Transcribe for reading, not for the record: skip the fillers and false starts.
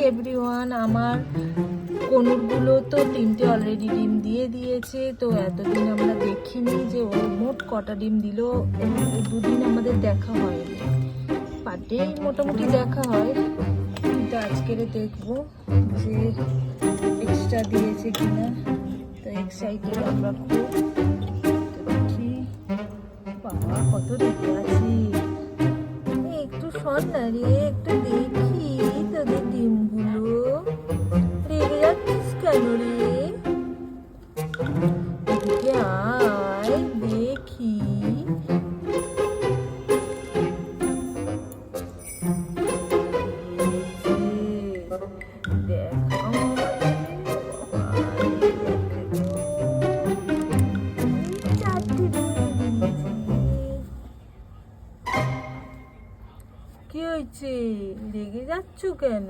Everyone, আমার কনুরগুলো তো 3টে অলরেডি ডিম দিয়ে দিয়েছে। তো এতদিন আমরা দেখিনি যে ও মোট কটা ডিম দিল। 2 দিন আমাদের দেখা হয়নি, পার ডে মোটামুটি দেখা হয়, কিন্তু আজকের দেখবো যে এক্সট্রা দিয়েছে কিনা। তো এক্সাইটেড আমরা খুব। তো দেখি, বাবা কত রেখে আছি। একটু সর না রে, একটু দেখি তোদের ডিমগুলো। রেগে যাচ্ছিস কেন রে? এদিকে আয়, দেখি। দেখ কি হয়েছে? রেগে যাচ্ছ কেন?